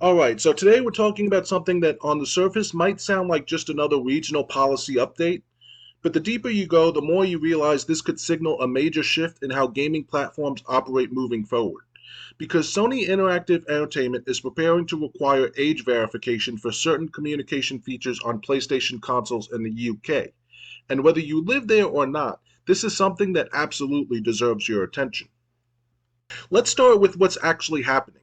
Alright, so today we're talking about something that on the surface might sound like just another regional policy update, but the deeper you go, the more you realize this could signal a major shift in how gaming platforms operate moving forward. Because Sony Interactive Entertainment is preparing to require age verification for certain communication features on PlayStation consoles in the UK. And whether you live there or not, this is something that absolutely deserves your attention. Let's start with what's actually happening.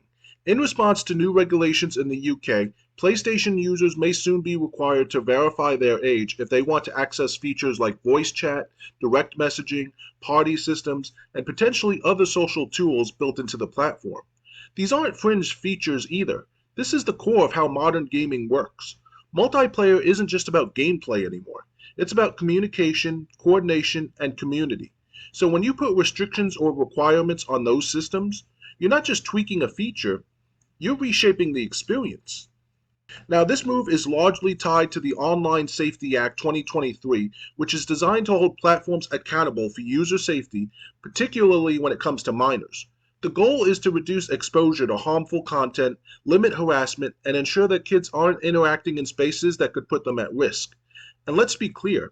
In response to new regulations in the UK, PlayStation users may soon be required to verify their age if they want to access features like voice chat, direct messaging, party systems, and potentially other social tools built into the platform. These aren't fringe features either. This is the core of how modern gaming works. Multiplayer isn't just about gameplay anymore. It's about communication, coordination, and community. So when you put restrictions or requirements on those systems, you're not just tweaking a feature, you're reshaping the experience. Now, this move is largely tied to the Online Safety Act 2023, which is designed to hold platforms accountable for user safety, particularly when it comes to minors. The goal is to reduce exposure to harmful content, limit harassment, and ensure that kids aren't interacting in spaces that could put them at risk. And let's be clear,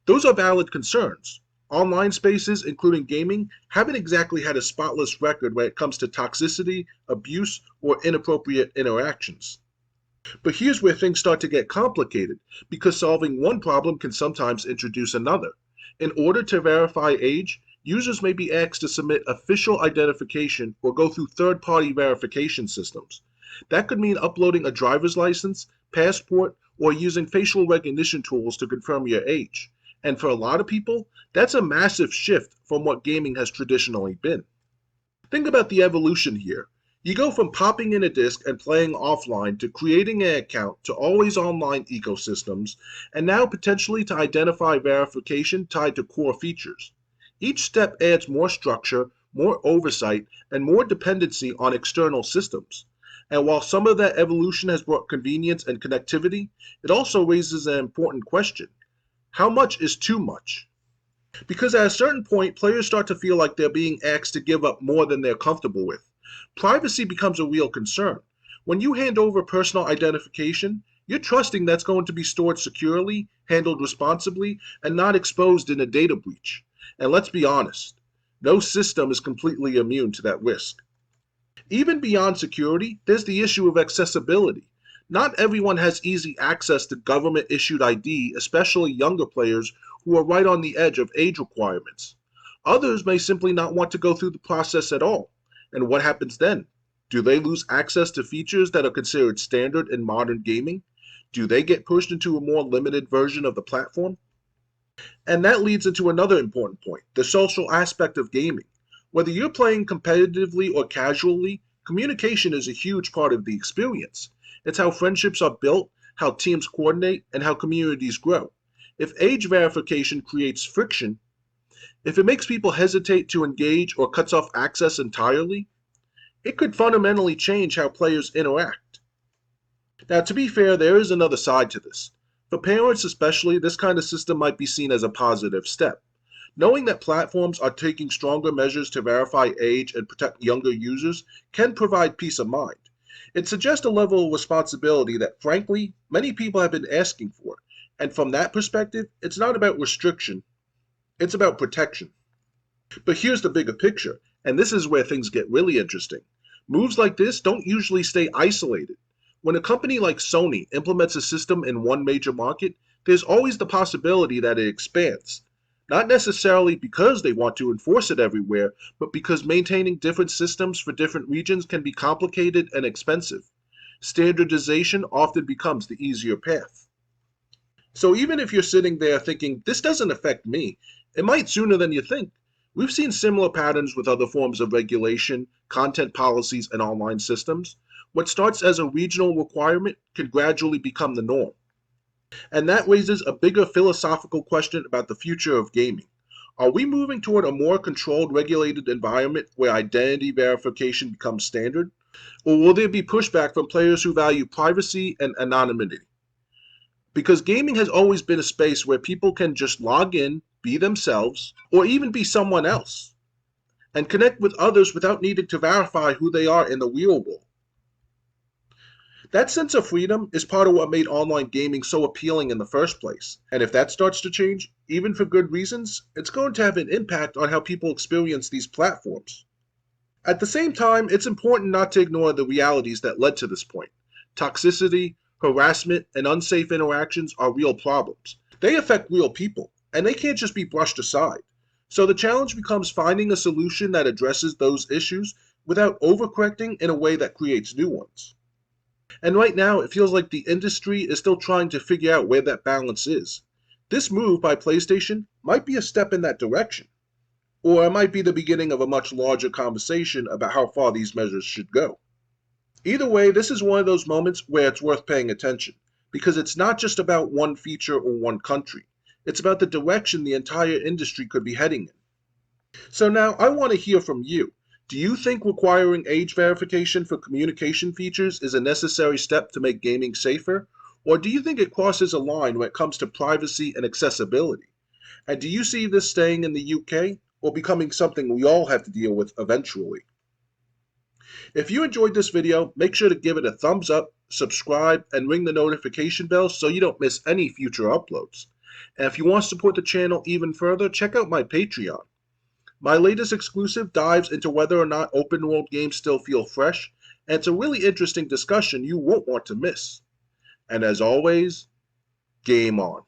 those are valid concerns. Online spaces, including gaming, haven't exactly had a spotless record when it comes to toxicity, abuse, or inappropriate interactions. But here's where things start to get complicated, because solving one problem can sometimes introduce another. In order to verify age, users may be asked to submit official identification or go through third-party verification systems. That could mean uploading a driver's license, passport, or using facial recognition tools to confirm your age. And for a lot of people, that's a massive shift from what gaming has traditionally been. Think about the evolution here. You go from popping in a disc and playing offline to creating an account to always online ecosystems, and now potentially to identify verification tied to core features. Each step adds more structure, more oversight, and more dependency on external systems. And while some of that evolution has brought convenience and connectivity, it also raises an important question. How much is too much? Because at a certain point, players start to feel like they're being asked to give up more than they're comfortable with. Privacy becomes a real concern. When you hand over personal identification, you're trusting that's going to be stored securely, handled responsibly, and not exposed in a data breach. And let's be honest, no system is completely immune to that risk. Even beyond security, there's the issue of accessibility. Not everyone has easy access to government-issued ID, especially younger players who are right on the edge of age requirements. Others may simply not want to go through the process at all. And what happens then? Do they lose access to features that are considered standard in modern gaming? Do they get pushed into a more limited version of the platform? And that leads into another important point, the social aspect of gaming. Whether you're playing competitively or casually, communication is a huge part of the experience. It's how friendships are built, how teams coordinate, and how communities grow. If age verification creates friction, if it makes people hesitate to engage or cuts off access entirely, it could fundamentally change how players interact. Now, to be fair, there is another side to this. For parents especially, this kind of system might be seen as a positive step. Knowing that platforms are taking stronger measures to verify age and protect younger users can provide peace of mind. It suggests a level of responsibility that, frankly, many people have been asking for. And from that perspective, it's not about restriction, it's about protection. But here's the bigger picture, and this is where things get really interesting. Moves like this don't usually stay isolated. When a company like Sony implements a system in one major market, there's always the possibility that it expands. Not necessarily because they want to enforce it everywhere, but because maintaining different systems for different regions can be complicated and expensive. Standardization often becomes the easier path. So even if you're sitting there thinking, this doesn't affect me, it might sooner than you think. We've seen similar patterns with other forms of regulation, content policies, and online systems. What starts as a regional requirement can gradually become the norm. And that raises a bigger philosophical question about the future of gaming. Are we moving toward a more controlled, regulated environment where identity verification becomes standard? Or will there be pushback from players who value privacy and anonymity? Because gaming has always been a space where people can just log in, be themselves, or even be someone else, and connect with others without needing to verify who they are in the real world. That sense of freedom is part of what made online gaming so appealing in the first place. And if that starts to change, even for good reasons, it's going to have an impact on how people experience these platforms. At the same time, it's important not to ignore the realities that led to this point. Toxicity, harassment, and unsafe interactions are real problems. They affect real people, and they can't just be brushed aside. So the challenge becomes finding a solution that addresses those issues without overcorrecting in a way that creates new ones. And right now, it feels like the industry is still trying to figure out where that balance is. This move by PlayStation might be a step in that direction, or it might be the beginning of a much larger conversation about how far these measures should go. Either way, this is one of those moments where it's worth paying attention, because it's not just about one feature or one country. It's about the direction the entire industry could be heading in. So now I want to hear from you. Do you think requiring age verification for communication features is a necessary step to make gaming safer? Or do you think it crosses a line when it comes to privacy and accessibility? And do you see this staying in the UK or becoming something we all have to deal with eventually? If you enjoyed this video, make sure to give it a thumbs up, subscribe, and ring the notification bell so you don't miss any future uploads. And if you want to support the channel even further, check out my Patreon. My latest exclusive dives into whether or not open world games still feel fresh, and it's a really interesting discussion you won't want to miss. And as always, game on.